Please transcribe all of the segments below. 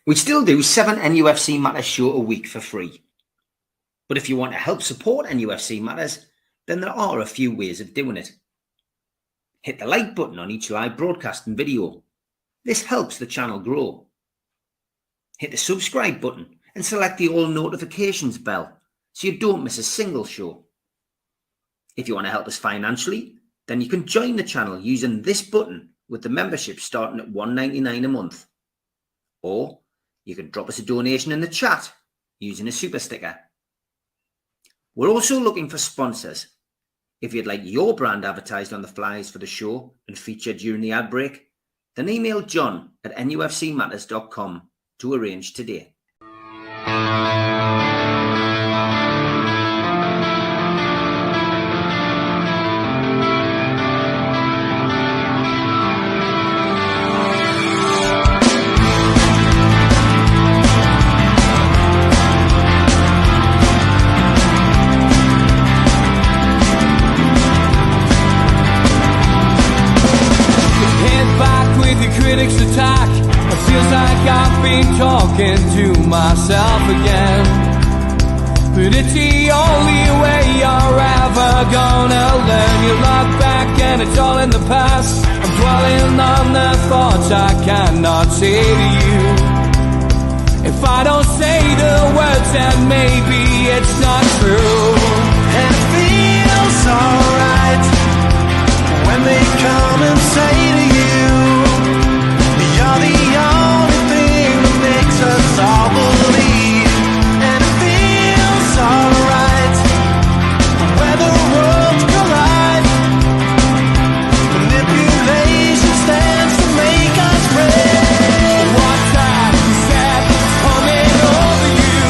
We still do 7 NUFC Matters show a week for free. But if you want to help support NUFC Matters, then there are a few ways of doing it. Hit the like button on each live broadcast and video. This helps the channel grow. Hit the subscribe button and select the all notifications bell so you don't miss a single show. If you want to help us financially, then you can join the channel using this button with the membership starting at $1.99 a month. Or you can drop us a donation in the chat using a super sticker. We're also looking for sponsors. If you'd like your brand advertised on the flyers for the show and featured during the ad break, then email John at nufcmatters.com to arrange today. Critics attack. It feels like I've been talking to myself again. But it's the only way you're ever gonna learn. You look back and it's all in the past. I'm dwelling on the thoughts I cannot say to you. If I don't say the words, then maybe it's not true. And it feels alright when they come and say to you, you're the only thing that makes us all believe. And it feels alright where the roads collide. Manipulation stands to make us break. What's that you said coming over you?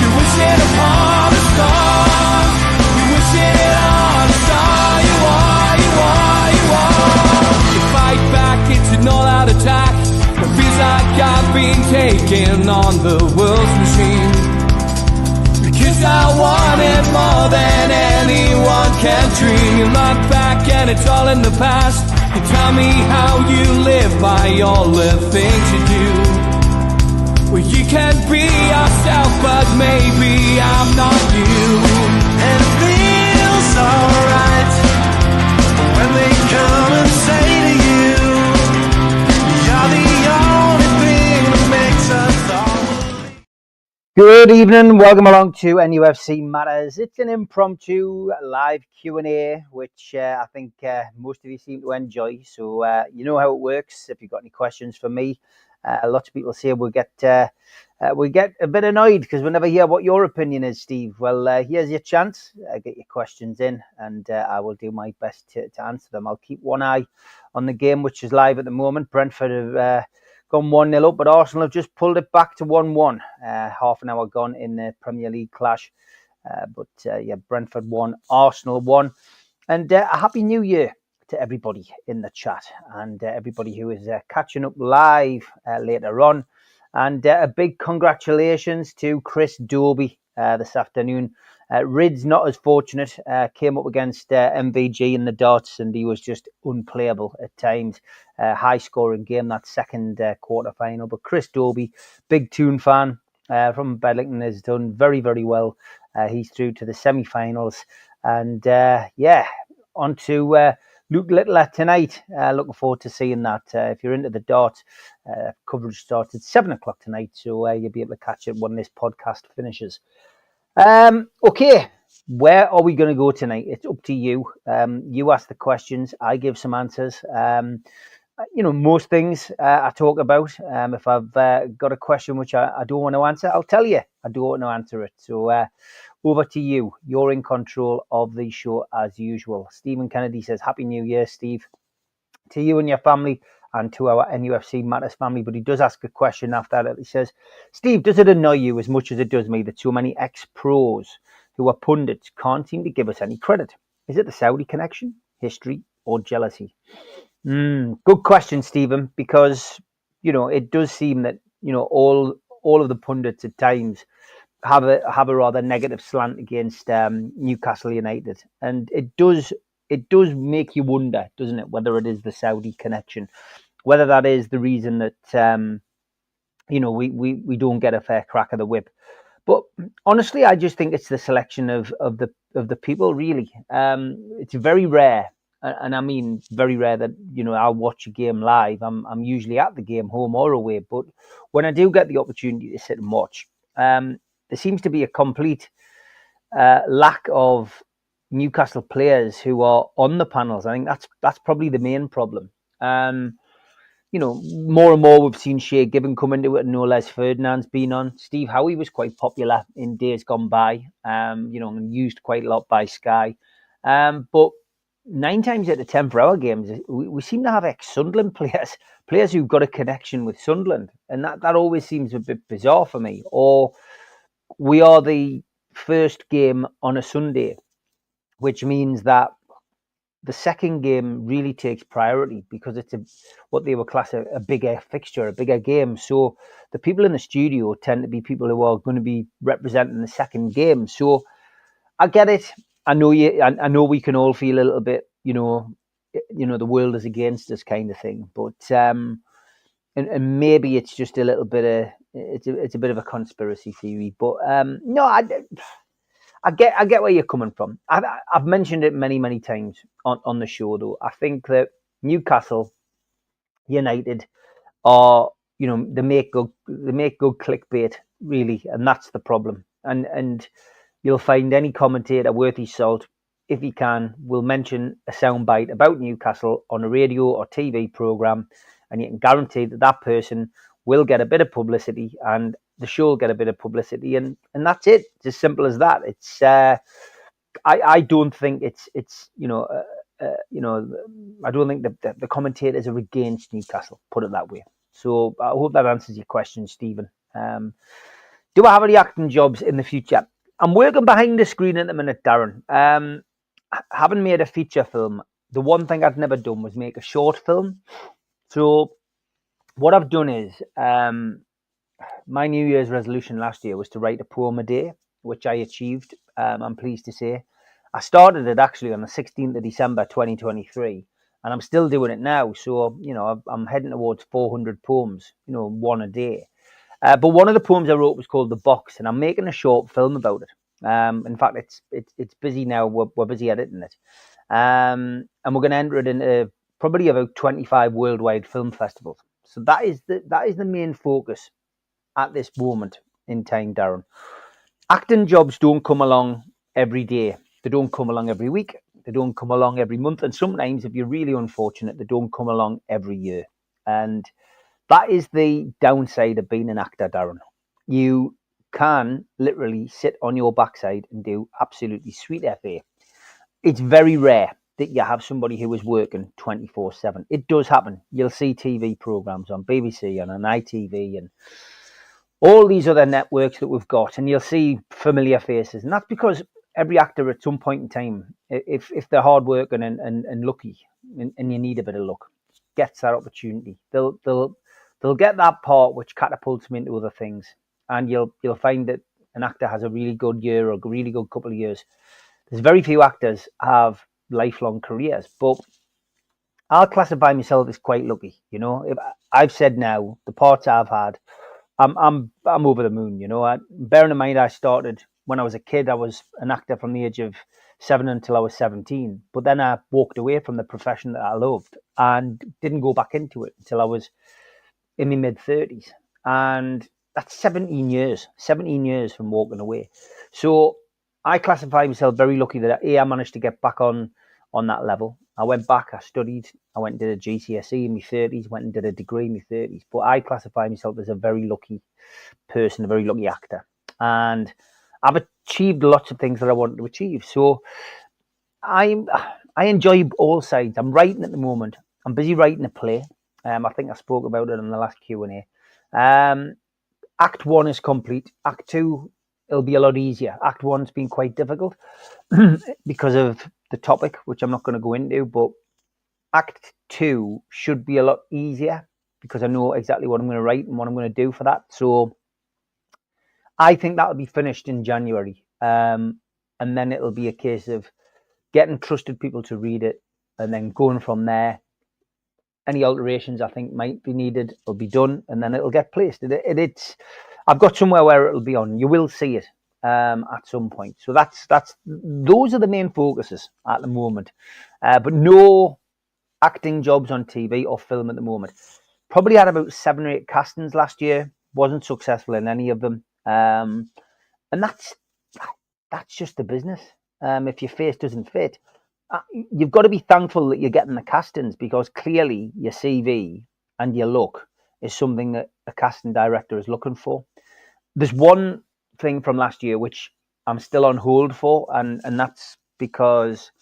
You wish it upon a star. You wish it on a star. You are, you are, you are. You fight back, it's an all-out attack. It feels like I've been taken on the world's machine. Because I want it more than anyone can dream. You look back and it's all in the past. You tell me how you live by all the things you do. Well, you can be yourself, but maybe I'm not you. And it feels alright when they come and say to you, you're the only thing that makes us all. Good evening, welcome along to NUFC Matters. It's an impromptu live Q&A, which I think most of you seem to enjoy. So you know how it works. If you've got any questions for me, lots of people say we get a bit annoyed because we never hear what your opinion is, Steve. Well, here's your chance. Get your questions in and I will do my best to answer them. I'll keep one eye on the game, which is live at the moment. Brentford have gone 1-0 up, but Arsenal have just pulled it back to 1-1. Half an hour gone in the Premier League clash. But Brentford won, Arsenal won. And a happy new year to everybody in the chat and everybody who is catching up live later on. And a big congratulations to Chris Dobie this afternoon. Rid's not as fortunate, came up against MVG in the darts and he was just unplayable at times. High scoring game, that second quarter final. But Chris Dobie, big Toon fan from Bedlington, has done very, very well. He's through to the semi-finals. And on to Luke Littler tonight. Looking forward to seeing that. If you're into the darts, coverage starts at 7 o'clock tonight. So you'll be able to catch it when this podcast finishes. Okay, where are we going to go tonight? It's up to you. You ask the questions, I give some answers. Most things I talk about. If I've got a question which I don't want to answer, I'll tell you I don't want to answer it. So over to you. You're in control of the show as usual. Stephen Kennedy says, Happy New Year, Steve, to you and your family and to our NUFC Matters family. But he does ask a question after that. He says, Steve, does it annoy you as much as it does me that so many ex-pros who are pundits can't seem to give us any credit? Is it the Saudi connection, history, or jealousy? Good question, Stephen, because, it does seem that, all of the pundits at times have a rather negative slant against Newcastle United. And it does make you wonder, doesn't it, whether it is the Saudi connection, whether that is the reason that we don't get a fair crack of the whip. But honestly, I just think it's the selection of the people. Really, it's very rare, and I mean very rare that I'll watch a game live. I'm usually at the game, home or away. But when I do get the opportunity to sit and watch, there seems to be a complete lack of Newcastle players who are on the panels. I think that's probably the main problem. More and more we've seen Shea Given come into it, and no less Ferdinand's been on. Steve Howie was quite popular in days gone by, and used quite a lot by Sky. But 9 times out of 10 for our games, we seem to have ex-Sunderland players who've got a connection with Sunderland, and that always seems a bit bizarre for me. Or we are the first game on a Sunday, which means that the second game really takes priority because it's what they would class a bigger fixture, a bigger game. So the people in the studio tend to be people who are going to be representing the second game. So I get it. I know we can all feel a little bit, the world is against us kind of thing. But and maybe it's just a little bit of it's a bit of a conspiracy theory. But no, I get where you're coming from. I've mentioned it many times on the show, though. I think that Newcastle United are, they make good clickbait, really, and that's the problem. And you'll find any commentator worth his salt, if he can, will mention a soundbite about Newcastle on a radio or TV program, and you can guarantee that person will get a bit of publicity, and the show will get a bit of publicity, and that's it. It's as simple as that. It's I don't think it's I don't think the commentators are against Newcastle, put it that way. So I hope that answers your question, Stephen. Do I have any acting jobs in the future? I'm working behind the screen at the minute, Darren. Haven't made a feature film. The one thing I'd never done was make a short film. So what I've done is my New Year's resolution last year was to write a poem a day, which I achieved. I'm pleased to say. I started it actually on the 16th of December 2023, and I'm still doing it now. So, I'm heading towards 400 poems, one a day. But one of the poems I wrote was called The Box, and I'm making a short film about it. In fact, it's busy now. We're busy editing it. And we're going to enter it into probably about 25 worldwide film festivals. So that is the main focus at this moment in time, Darren. Acting jobs don't come along every day. They don't come along every week. They don't come along every month. And sometimes, if you're really unfortunate, they don't come along every year. And that is the downside of being an actor, Darren. You can literally sit on your backside and do absolutely sweet FA. It's very rare that you have somebody who is working 24/7. It does happen. You'll see TV programs on BBC and on ITV and all these other networks that we've got, and you'll see familiar faces. And that's because every actor at some point in time, if they're hardworking and lucky, and you need a bit of luck, gets that opportunity. They'll get that part which catapults them into other things, and you'll find that an actor has a really good year or a really good couple of years. There's very few actors have lifelong careers, but I'll classify myself as quite lucky. If I've said now the parts I've had, I'm over the moon. Bearing in mind I started when I was a kid. I was an actor from the age of 7 until I was 17, but then I walked away from the profession that I loved and didn't go back into it until I was in my mid-30s, and that's 17 years from walking away. So I classify myself very lucky that I managed to get back on that level. I went back, I studied, I went and did a GCSE in my 30s, went and did a degree in my 30s. But I classify myself as a very lucky person, a very lucky actor. And I've achieved lots of things that I wanted to achieve. So I enjoy all sides. I'm writing at the moment. I'm busy writing a play. I think I spoke about it in the last Q&A. Act 1 is complete. Act 2, it'll be a lot easier. Act 1's been quite difficult because of the topic, which I'm not going to go into, but Act 2 should be a lot easier because I know exactly what I'm going to write and what I'm going to do for that. So I think that'll be finished in January. And then it'll be a case of getting trusted people to read it and then going from there. any alterations I think might be needed will be done, and then it'll get placed. It's I've got somewhere where it'll be on. You will see it at some point. So those are the main focuses at the moment. But no acting jobs on TV or film at the moment. Probably had about 7 or 8 castings last year. Wasn't successful in any of them. And that's just the business. If your face doesn't fit, you've got to be thankful that you're getting the castings, because clearly your CV and your look is something that a casting director is looking for. There's one thing from last year which I'm still on hold for, and that's because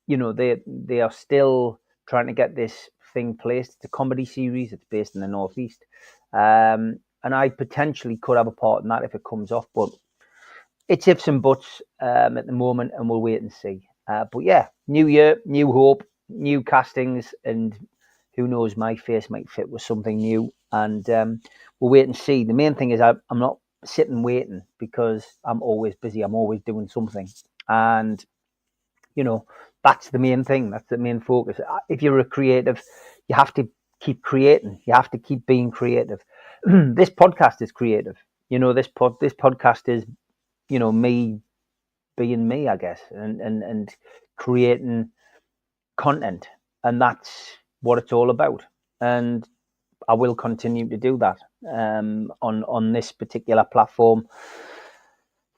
they are still trying to get this thing placed. It's a comedy series. It's based in the Northeast, and I potentially could have a part in that if it comes off, but it's ifs and buts at the moment, and we'll wait and see. But yeah, new year, new hope, new castings, and who knows, my face might fit with something new, and we'll wait and see. The main thing is I'm not sitting waiting, because I'm always busy. I'm always doing something, and that's the main thing. That's the main focus. If you're a creative, you have to keep creating. You have to keep being creative. This podcast is creative. This podcast is me being me, I guess, and creating content, and that's what it's all about. And I will continue to do that on this particular platform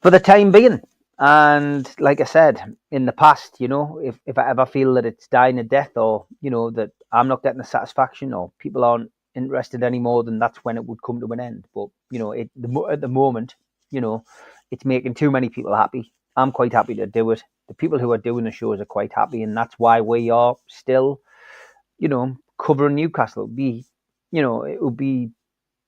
for the time being. And like I said in the past, if I ever feel that it's dying a death, or that I'm not getting the satisfaction, or people aren't interested anymore, then that's when it would come to an end. But at the moment, it's making too many people happy. I'm quite happy to do it. The people who are doing the shows are quite happy, and that's why we are still, covering Newcastle. It would be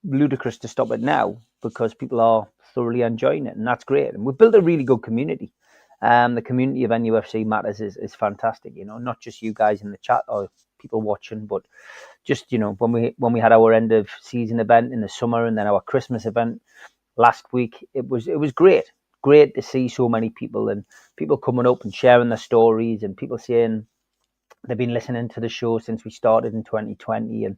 ludicrous to stop it now, because people are thoroughly enjoying it, and that's great. And we've built a really good community. The community of NUFC Matters is fantastic. Not just you guys in the chat or people watching, but just when we had our end of season event in the summer, and then our Christmas event last week, it was great to see so many people, and people coming up and sharing their stories, and people saying they've been listening to the show since we started in 2020. And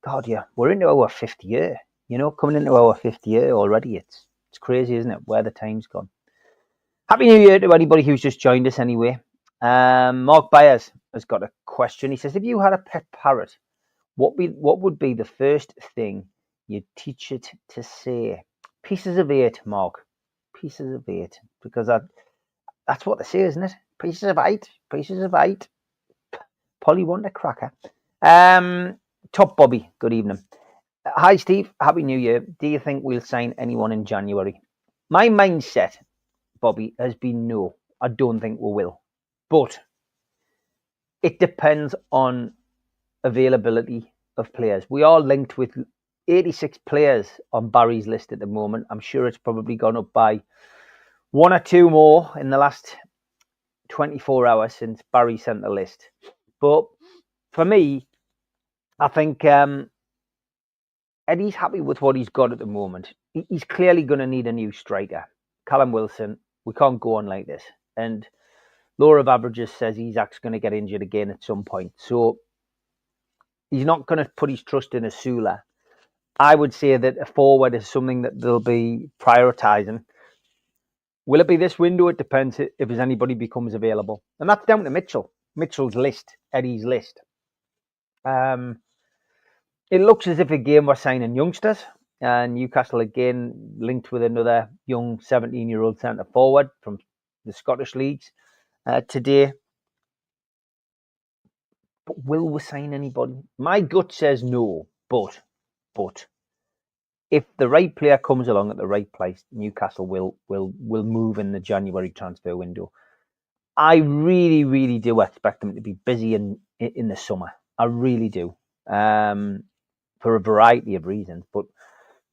God, yeah, we're into our 5th year. Coming into our 5th year already. It's crazy, isn't it, where the time's gone? Happy New Year to anybody who's just joined us anyway. Mark Byers has got a question. He says, if you had a pet parrot, what would be the first thing you'd teach it to say? Pieces of 8, Mark. Pieces of 8. Because that's what they say, isn't it? Pieces of 8. Pieces of 8. Polly want a cracker. Top Bobby, good evening. Hi, Steve. Happy New Year. Do you think we'll sign anyone in January? My mindset, Bobby, has been no. I don't think we will. But it depends on availability of players. We are linked with 86 players on Barry's list at the moment. I'm sure it's probably gone up by 1 or 2 more in the last 24 hours since Barry sent the list. But for me, I think Eddie's happy with what he's got at the moment. He's clearly going to need a new striker. Callum Wilson, we can't go on like this. And Law of Averages says Isak's going to get injured again at some point. So he's not going to put his trust in a Sula. I would say that a forward is something that they'll be prioritising. Will it be this window? It depends if anybody becomes available. And that's down to Mitchell. Mitchell's list, Eddie's list. It looks as if again we're signing youngsters, and Newcastle again linked with another young 17-year-old centre forward from the Scottish leagues today. But will we sign anybody? My gut says no, but if the right player comes along at the right place, Newcastle will move in the January transfer window. I really, really do expect them to be busy in the summer. I really do. For a variety of reasons, but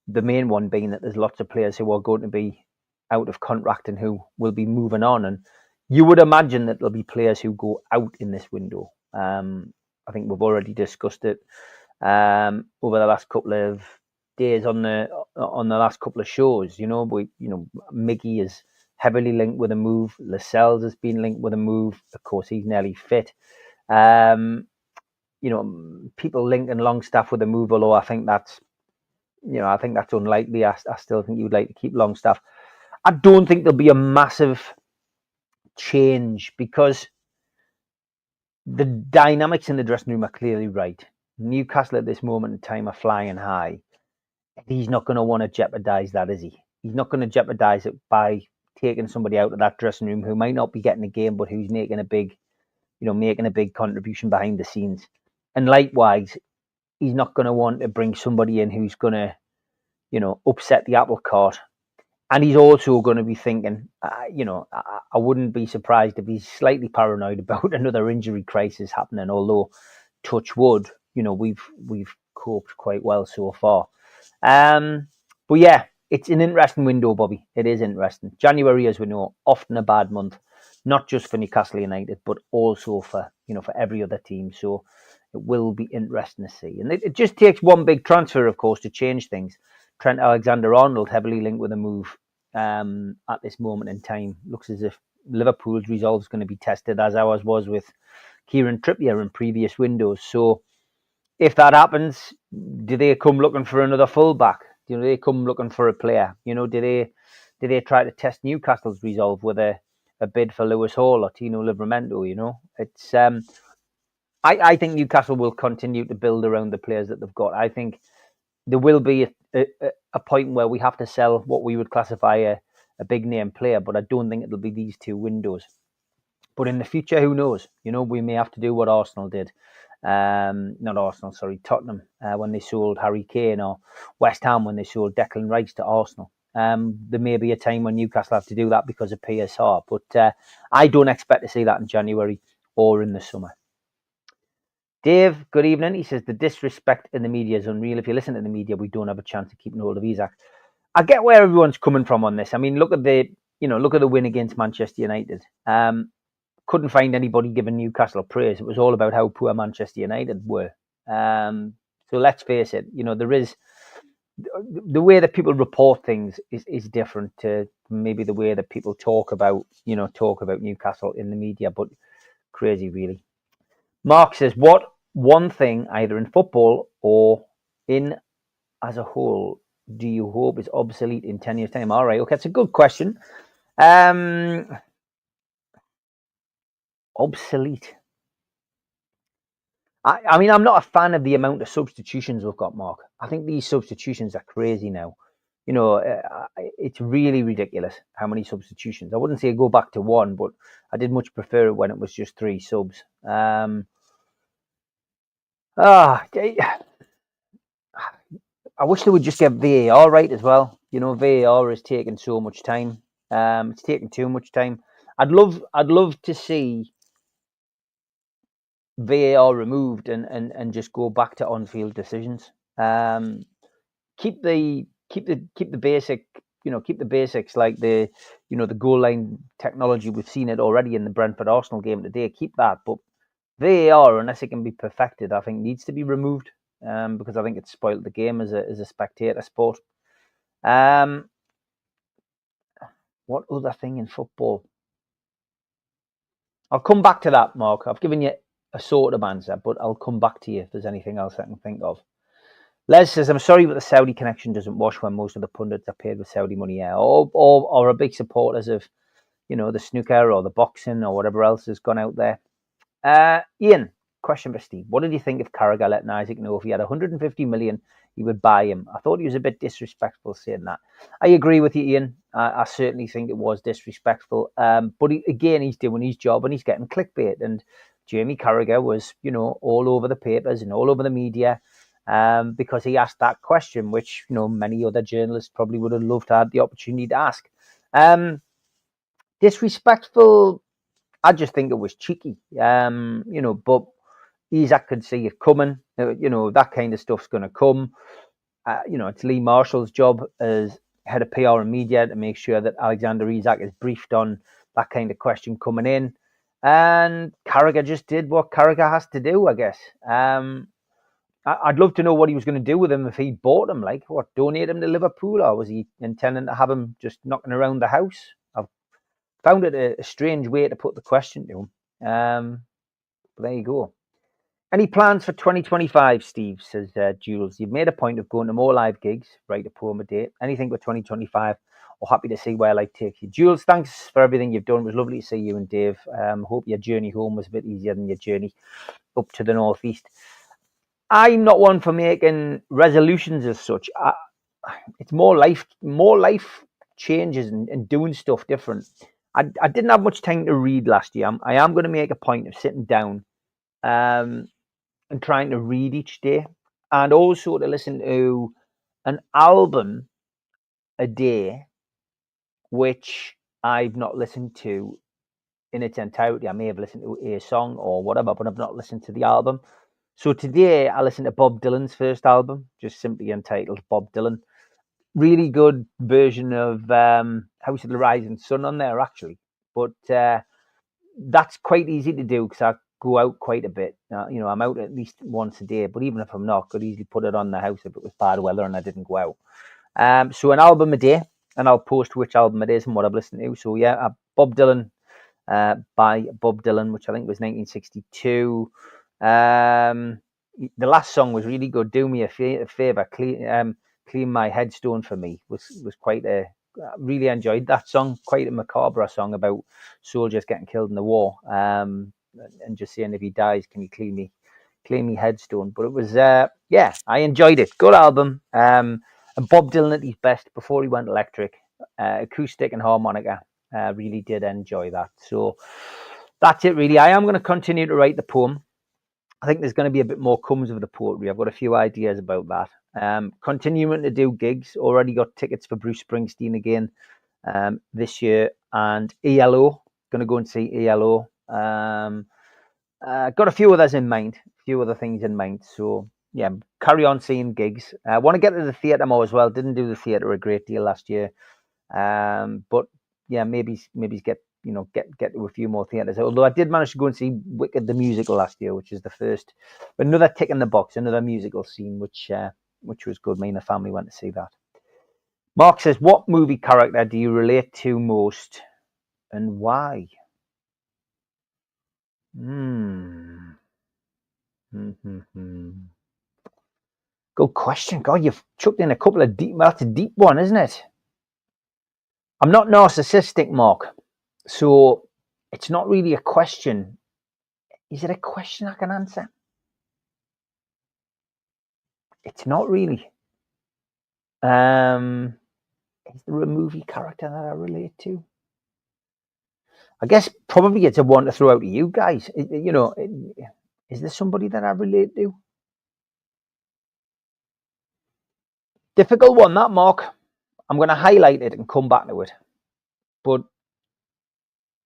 the main one being that there's lots of players who are going to be out of contract and who will be moving on, and you would imagine that there'll be players who go out in this window. I think we've already discussed it over the last couple of days on the last couple of shows. Mickey is heavily linked with a move. Lascelles has been linked with a move. Of course, he's nearly fit. people linking Longstaff with a move, although I think that's unlikely. I still think you'd like to keep Longstaff. I don't think there'll be a massive change because the dynamics in the dressing room are clearly right. Newcastle at this moment in time are flying high. He's not going to want to jeopardise that, is he? He's not going to jeopardise it by taking somebody out of that dressing room who might not be getting a game, but who's making a big contribution behind the scenes. And likewise, he's not going to want to bring somebody in who's going to, upset the apple cart. And he's also going to be thinking, I wouldn't be surprised if he's slightly paranoid about another injury crisis happening. Although, touch wood, we've coped quite well so far. But yeah, it's an interesting window, Bobby. It is interesting. January, as we know, often a bad month, not just for Newcastle United, but also for every other team. So it will be interesting to see. And it just takes one big transfer, of course, to change things. Trent Alexander-Arnold heavily linked with a move at this moment in time. Looks as if Liverpool's resolve is going to be tested, as ours was with Kieran Trippier in previous windows. So if that happens, do they come looking for another fullback? Do they come looking for a player? Do they try to test Newcastle's resolve with a bid for Lewis Hall or Tino Livramento? It's I think Newcastle will continue to build around the players that they've got. I think there will be a point where we have to sell what we would classify a big name player, but I don't think it'll be these two windows. But in the future, who knows? We may have to do what Arsenal did. Not Arsenal, sorry, Tottenham when they sold Harry Kane, or West Ham when they sold Declan Rice to Arsenal. There may be a time when Newcastle have to do that because of PSR, but I don't expect to see that in January or in the summer. Dave, good evening. He says the disrespect in the media is unreal. If you listen to the media, we don't have a chance of keeping hold of Isak. I get where everyone's coming from on this. I mean, look at the win against Manchester United. Couldn't find anybody giving Newcastle praise. It was all about how poor Manchester United were. So let's face it. There is the way that people report things is different to maybe the way that people talk about Newcastle in the media. But crazy, really. Mark says, what one thing, either in football or in as a whole, do you hope is obsolete in 10 years' time? All right, okay, it's a good question. Obsolete. I mean, I'm not a fan of the amount of substitutions we've got, Mark. I think these substitutions are crazy now. It's really ridiculous how many substitutions. I wouldn't say go back to one, but I did much prefer it when it was just 3 subs. I wish they would just get VAR right as well. VAR is taking so much time. It's taking too much time. I'd love to see VAR removed and just go back to on-field decisions. Keep the basic, keep the basics like the goal line technology. We've seen it already in the Brentford Arsenal game today. Keep that, but VAR, unless it can be perfected, I think needs to be removed because I think it's spoiled the game as a spectator sport. What other thing in football? I'll come back to that, Mark. I've given you a sort of answer, but I'll come back to you if there's anything else I can think of. Les says, I'm sorry, but the Saudi connection doesn't wash when most of the pundits are paid with Saudi money, or are big supporters of, the snooker or the boxing or whatever else has gone out there. Ian, question for Steve. What did you think if Carragher letting Isaac know if he had 150 million, he would buy him? I thought he was a bit disrespectful saying that. I agree with you, Ian. I certainly think it was disrespectful. But again, he's doing his job and he's getting clickbait. And Jamie Carragher was, all over the papers and all over the media because he asked that question, which, many other journalists probably would have loved to have the opportunity to ask. Disrespectful, I just think it was cheeky, but Isaac could see it coming. That kind of stuff's going to come. It's Lee Marshall's job as head of PR and media to make sure that Alexander Isak is briefed on that kind of question coming in. And Carragher just did what Carragher has to do, I guess. I'd love to know what he was going to do with him if he bought him. Like, what, donate him to Liverpool, or was he intending to have him just knocking around the house? I've found it a strange way to put the question to him. But there you go. Any plans for 2025, Steve? Says Jules. You've made a point of going to more live gigs, write a poem a day. Anything for 2025? Or happy to see where life takes you. Jules, thanks for everything you've done. It was lovely to see you and Dave. Hope your journey home was a bit easier than your journey up to the northeast. I'm not one for making resolutions as such. It's more life changes and doing stuff different. I didn't have much time to read last year. I am going to make a point of sitting down and trying to read each day, and also to listen to an album a day, which I've not listened to in its entirety. I may have listened to a song or whatever, but I've not listened to the album. So today I listened to Bob Dylan's first album, just simply entitled Bob Dylan. Really good version of House of the Rising Sun on there, actually. But that's quite easy to do because I go out quite a bit. I'm out at least once a day, but even if I'm not, I could easily put it on the house if it was bad weather and I didn't go out. So an album a day, and I'll post which album it is and what I've listened to. So yeah, Bob Dylan by Bob Dylan, which I think was 1962. The last song was really good. Do Me a Favor, Clean My Headstone for Me was quite a. I really enjoyed that song. Quite a macabre song about soldiers getting killed in the war, and just saying if he dies, can you clean me headstone? But it was I enjoyed it. Good album. And Bob Dylan at his best before he went electric, acoustic and harmonica. Really did enjoy that. So that's it, really. I am going to continue to write the poem. I think there's going to be a bit more comes of the poetry. I've got a few ideas about that. Continuing to do gigs. Already got tickets for Bruce Springsteen again this year, and ELO. Going to go and see ELO. Got a few others in mind. A few other things in mind. So yeah, carry on seeing gigs. I want to get to the theatre more as well. Didn't do the theatre a great deal last year, but yeah, maybe get to a few more theatres. Although I did manage to go and see Wicked the musical last year, which is the first, another tick in the box, another musical scene, which was good. Me and the family went to see that. Mark says, what movie character do you relate to most and why? Good question. God, you've chucked in a couple of deep. Well, that's a deep one, isn't it? I'm not narcissistic, Mark, so it's not really a question. Is it a question I can answer? It's not really. Is there a movie character that I relate to? I guess probably it's a one to throw out to you guys. Is there somebody that I relate to? Difficult one, that, Mark. I'm going to highlight it and come back to it. But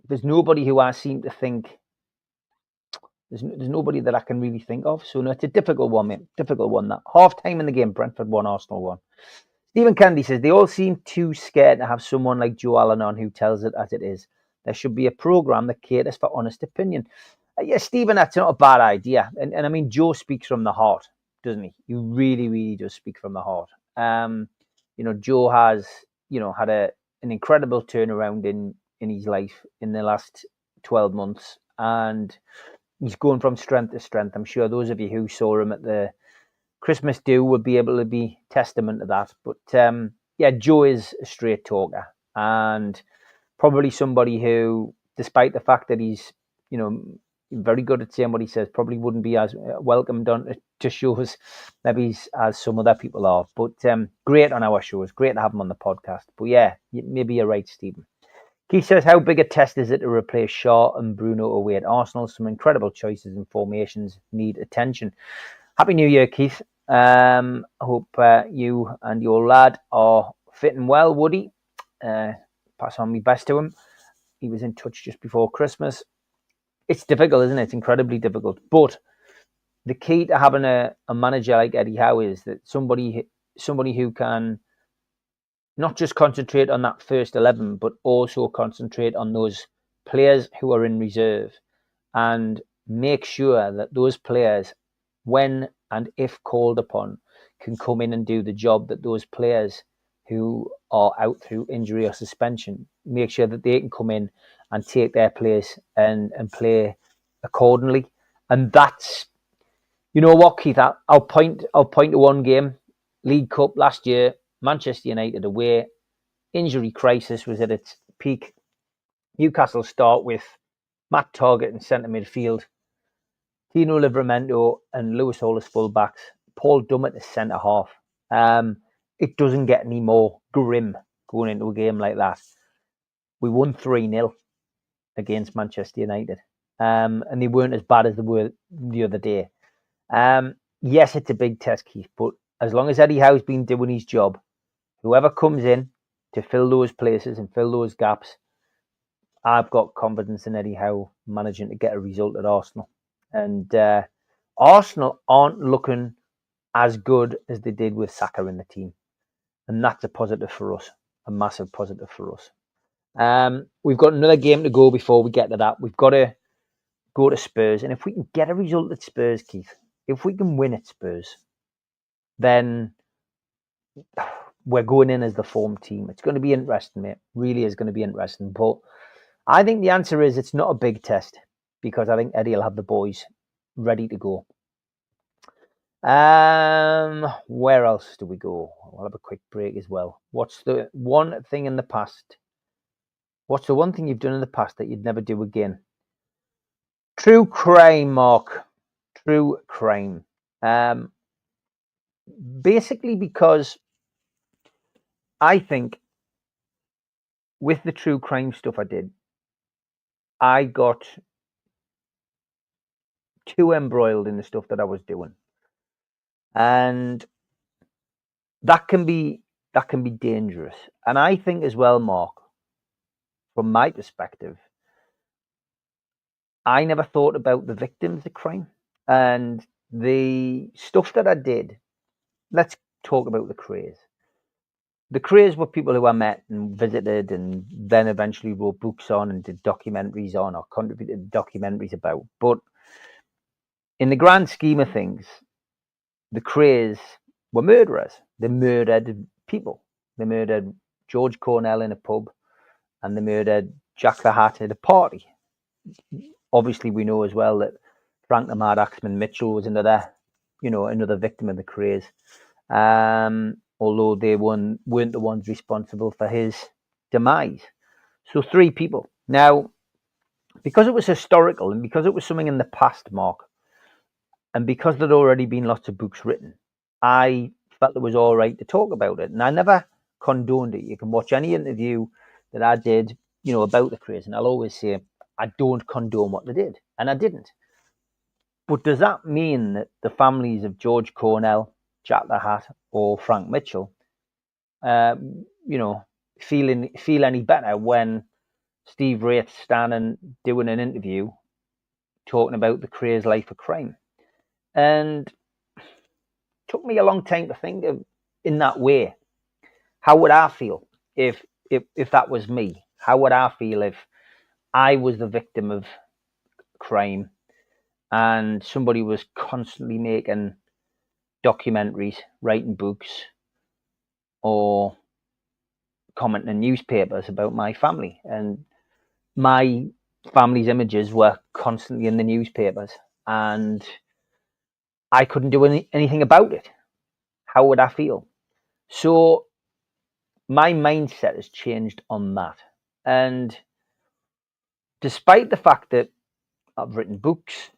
there's nobody who I seem to think. There's nobody that I can really think of. So no, it's a difficult one, mate. Difficult one. That half time in the game, Brentford 1, Arsenal 1. Stephen Kennedy says they all seem too scared to have someone like Joe Allen on who tells it as it is. There should be a program that caters for honest opinion. Yeah, Stephen, that's not a bad idea. And I mean, Joe speaks from the heart, doesn't he? He really, really does speak from the heart. Joe has, had an incredible turnaround in his life in the last 12 months, and he's going from strength to strength. I'm sure those of you who saw him at the Christmas do would be able to be testament to that. But Joe is a straight talker, and probably somebody who, despite the fact that he's, very good at saying what he says, probably wouldn't be as welcomed on to shows maybe as some other people are. But great on our shows. Great to have him on the podcast. But yeah, maybe you're right, Stephen. Keith says, how big a test is it to replace Shaw and Bruno away at Arsenal? Some incredible choices and formations need attention. Happy New Year, Keith. I hope you and your lad are fitting well, Woody. Pass on my best to him. He was in touch just before Christmas. It's difficult, isn't it? It's incredibly difficult. But the key to having a manager like Eddie Howe is that somebody who can not just concentrate on that first 11, but also concentrate on those players who are in reserve and make sure that those players, when and if called upon, can come in and do the job that those players who are out through injury or suspension, make sure that they can come in and take their place and play accordingly. And that's You know what, Keith? I'll point to one game, League Cup last year, Manchester United away. Injury crisis was at its peak. Newcastle start with Matt Targett in centre midfield, Tino Livramento and Lewis Hall as fullbacks, Paul Dummett as centre half. It doesn't get any more grim going into a game like that. We won 3-0 against Manchester United, and they weren't as bad as they were the other day. Yes, it's a big test, Keith, but as long as Eddie Howe's been doing his job, whoever comes in to fill those places and fill those gaps, I've got confidence in Eddie Howe managing to get a result at Arsenal. And Arsenal aren't looking as good as they did with Saka in the team. And that's a positive for us, a massive positive for us. We've got another game to go before we get to that. We've got to go to Spurs. And if we can get a result at Spurs, Keith, if we can win at Spurs, then we're going in as the form team. It's going to be interesting, mate. Really is going to be interesting. But I think the answer is it's not a big test because I think Eddie will have the boys ready to go. Where else do we go? We'll have a quick break as well. What's the one thing in the past? What's the one thing you've done in the past that you'd never do again? True crime, Mark. True crime. Basically because I think with the true crime stuff I did, I got too embroiled in the stuff that I was doing. And that can be dangerous. And I think as well, Mark, from my perspective, I never thought about the victims of crime and the stuff that I did. Let's talk about the craze. The craze were people who I met and visited and then eventually wrote books on and did documentaries on or contributed documentaries about. But in the grand scheme of things, the craze were murderers. They murdered people. They murdered George Cornell in a pub and they murdered Jack the Hat at a party. Obviously, we know as well that Frank the Mad Axeman Mitchell was another victim of the craze. Although they weren't the ones responsible for his demise. So 3 people. Now, because it was historical and because it was something in the past, Mark, and because there'd already been lots of books written, I felt it was all right to talk about it. And I never condoned it. You can watch any interview that I did, about the craze, and I'll always say, I don't condone what they did. And I didn't. But does that mean that the families of George Cornell, Jack the Hat, or Frank Mitchell, feel any better when Steve Wraith's standing doing an interview talking about the craze life of crime? And it took me a long time to think of in that way. How would I feel if that was me? How would I feel if I was the victim of crime and somebody was constantly making documentaries, writing books, or commenting in newspapers about my family? And my family's images were constantly in the newspapers and I couldn't do anything about it. How would I feel? So my mindset has changed on that. And despite the fact that I've written books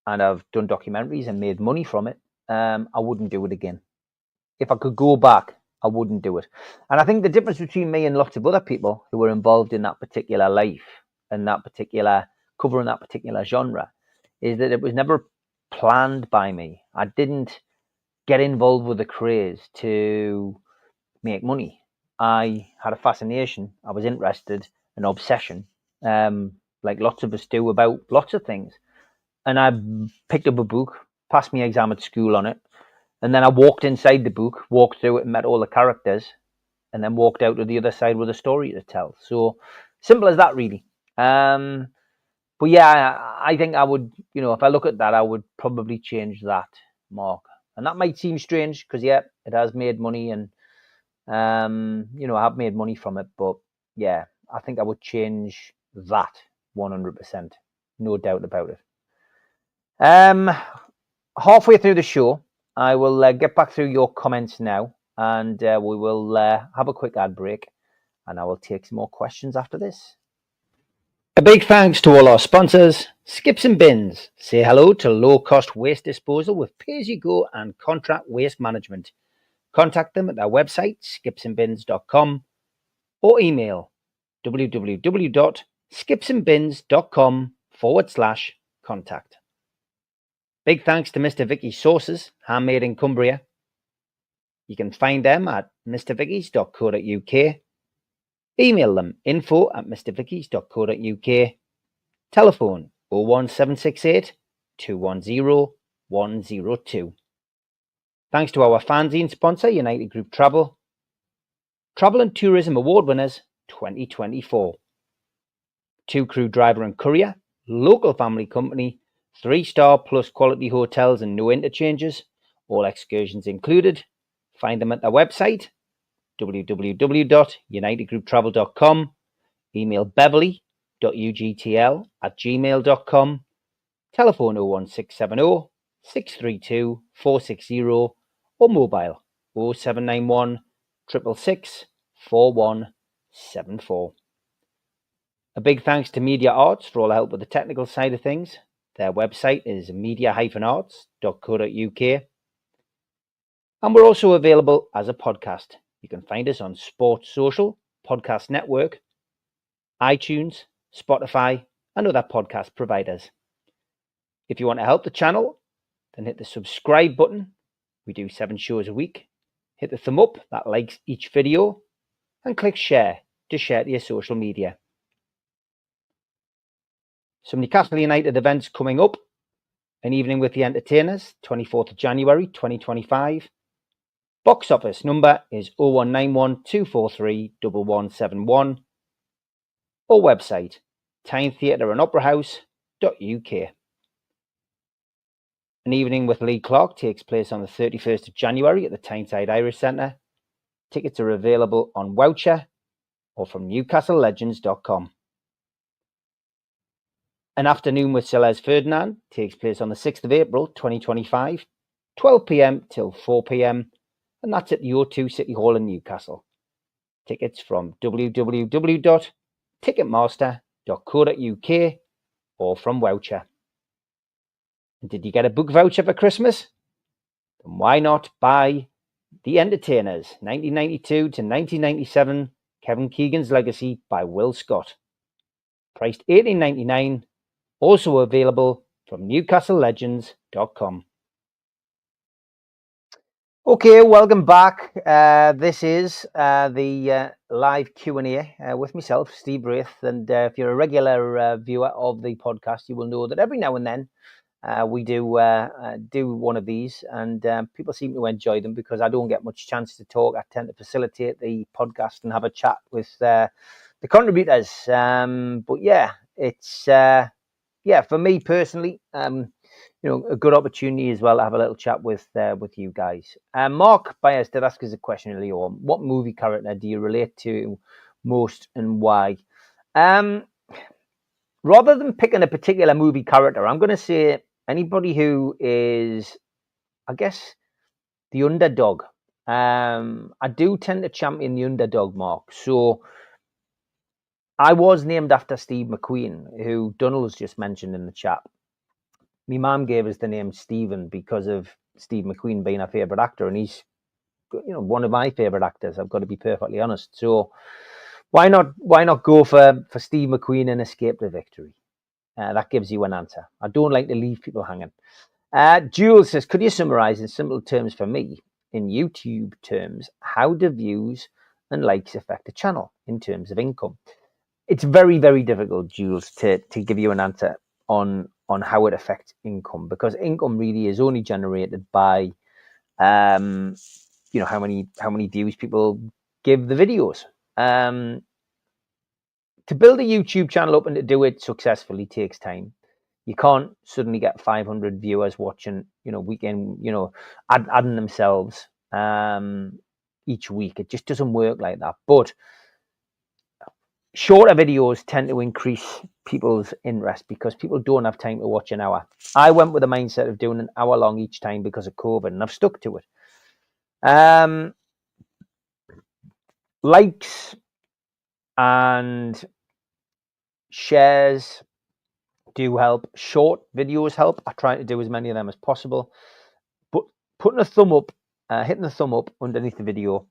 and I've done documentaries and made money from it, I wouldn't do it again. If I could go back, I wouldn't do it. And I think the difference between me and lots of other people who were involved in that particular life and that particular covering that particular genre is that it was never planned by me. I didn't get involved with the craze to make money. I had a fascination. I was interested, an obsession, like lots of us do about lots of things. And I picked up a book, passed my exam at school on it, and then I walked inside the book, walked through it and met all the characters, and then walked out to the other side with a story to tell. So simple as that, really. But yeah, I think I would, if I look at that, I would probably change that, Mark. And that might seem strange because, yeah, it has made money and, I have made money from it. But yeah, I think I would change that 100%. No doubt about it. halfway through the show, I will get back through your comments now, and we will have a quick ad break, and I will take some more questions after this. A big thanks to all our sponsors, Skips and Bins. Say hello to low-cost waste disposal with pay-as-you-go and contract waste management. Contact them at their website, skipsandbins.com, or email www.skipsandbins.com/contact. Big thanks to Mr. Vicky's Sauces, handmade in Cumbria. You can find them at mrvickys.co.uk. Email them info@mrvickys.co.uk. Telephone 01768 210 102. Thanks to our fanzine sponsor, United Group Travel. Travel and Tourism Award winners 2024. 2-crew driver and courier, local family company, 3-star plus quality hotels and no interchanges, all excursions included. Find them at their website, www.unitedgrouptravel.com. Email beverly.ugtl@gmail.com. Telephone 01670 632 460 or mobile 0791 666 4174. A big thanks to Media Arts for all the help with the technical side of things. Their website is media-arts.co.uk. And we're also available as a podcast. You can find us on Sports Social, Podcast Network, iTunes, Spotify, and other podcast providers. If you want to help the channel, then hit the subscribe button. We do 7 shows a week. Hit the thumb up that likes each video, and click share to share to your social media. Some Newcastle United events coming up. An evening with the entertainers, 24th of January 2025. Box office number is 0191 243 1171. Or website, Tyne Theatre and Opera House.uk. An evening with Lee Clark takes place on the 31st of January at the Tyneside Irish Centre. Tickets are available on Voucher or from newcastlelegends.com. An afternoon with Celeste Ferdinand takes place on the 6th of April 2025, 12 p.m. till 4 p.m, and that's at the O2 City Hall in Newcastle. Tickets from www.ticketmaster.co.uk or from Voucher. And did you get a book voucher for Christmas? Then why not buy The Entertainers, 1992 to 1997, Kevin Keegan's Legacy by Will Scott. Priced $18.99, also available from newcastlelegends.com. Okay, welcome back. This is the live Q&A with myself, Steve Braith. And if you're a regular viewer of the podcast, you will know that every now and then we do one of these, and people seem to enjoy them because I don't get much chance to talk. I tend to facilitate the podcast and have a chat with the contributors. But yeah, it's for me personally, a good opportunity as well to have a little chat with you guys. Mark Byers did ask us a question earlier on. What movie character do you relate to most and why? Rather than picking a particular movie character, I'm going to say anybody who is, I guess, the underdog. I do tend to champion the underdog, Mark. So I was named after Steve McQueen, who Donald's just mentioned in the chat. My mum gave us the name Stephen because of Steve McQueen being a favourite actor, and he's, one of my favourite actors. I've got to be perfectly honest. So why not go for Steve McQueen and escape to victory? That gives you an answer. I don't like to leave people hanging. Jules says, could you summarise in simple terms for me, in YouTube terms, how do views and likes affect a channel in terms of income? It's very, very difficult, Jules, to give you an answer on how it affects income, because income really is only generated by how many views people give the videos. To build a YouTube channel up and to do it successfully takes time. You can't suddenly get 500 viewers watching, weekend, adding themselves each week. It just doesn't work like that. But shorter videos tend to increase people's interest because people don't have time to watch an hour. I went with the mindset of doing an hour long each time because of COVID, and I've stuck to it. Likes and shares do help. Short videos help. I try to do as many of them as possible. But putting a thumb up, hitting the thumb up underneath the video,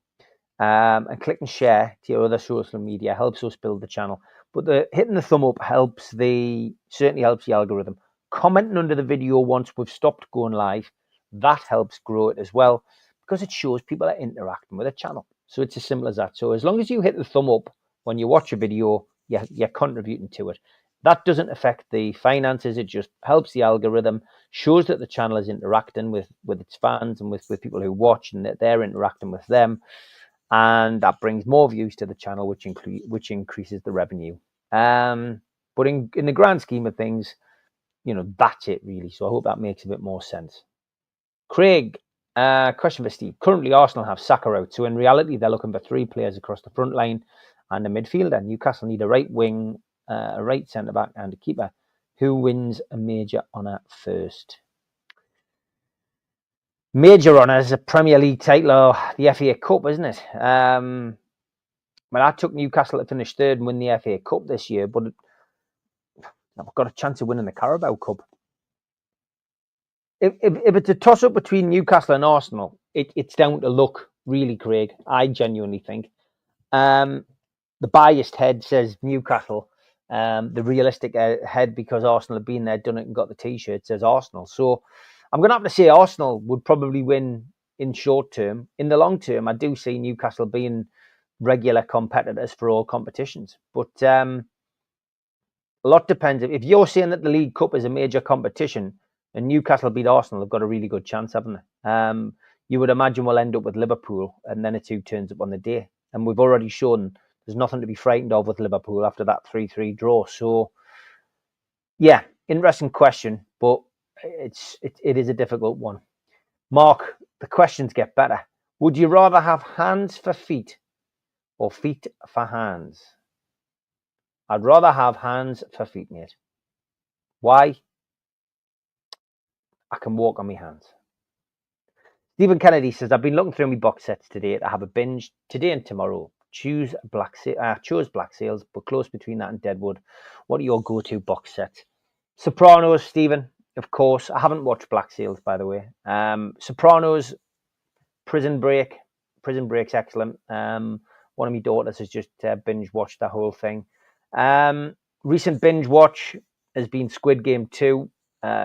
and clicking share to your other social media helps us build the channel. But hitting the thumb up certainly helps the algorithm. Commenting under the video once we've stopped going live, that helps grow it as well, because it shows people are interacting with the channel. So it's as simple as that. So as long as you hit the thumb up when you watch a video, you're contributing to it. That doesn't affect the finances. It just helps the algorithm, shows that the channel is interacting with its fans and with people who watch, and that they're interacting with them. And that brings more views to the channel, which increases the revenue. But in the grand scheme of things, that's it really. So I hope that makes a bit more sense. Craig, question for Steve. Currently, Arsenal have Saka out, so in reality, they're looking for 3 players across the front line and a midfielder. Newcastle need a right wing, a right centre back, and a keeper. Who wins a major honour first? Major honours, a Premier League title or the FA Cup, isn't it? I took Newcastle to finish 3rd and win the FA Cup this year, but I've got a chance of winning the Carabao Cup. If it's a toss-up between Newcastle and Arsenal, it's down to luck, really, Craig. I genuinely think. The biased head says Newcastle. The realistic head, because Arsenal have been there, done it, and got the T-shirt, says Arsenal. So I'm going to have to say Arsenal would probably win in short term. In the long term, I do see Newcastle being regular competitors for all competitions. But a lot depends. If you're saying that the League Cup is a major competition and Newcastle beat Arsenal, they've got a really good chance, haven't they? You would imagine we'll end up with Liverpool, and then it's who turns up on the day. And we've already shown there's nothing to be frightened of with Liverpool after that 3-3 draw. So, yeah, interesting question, but it is a difficult one. Mark, the questions get better. Would you rather have hands for feet or feet for hands? I'd rather have hands for feet, mate. Why? I can walk on my hands. Stephen Kennedy says, I've been looking through my box sets today. I have a binge today and tomorrow. Chose Black Sails, but close between that and Deadwood. What are your go-to box sets? Sopranos, Stephen, of course. I haven't watched Black Sails, by the way. Sopranos, Prison Break. Prison Break's excellent. One of my daughters has just binge watched the whole thing. Recent binge watch has been Squid Game 2.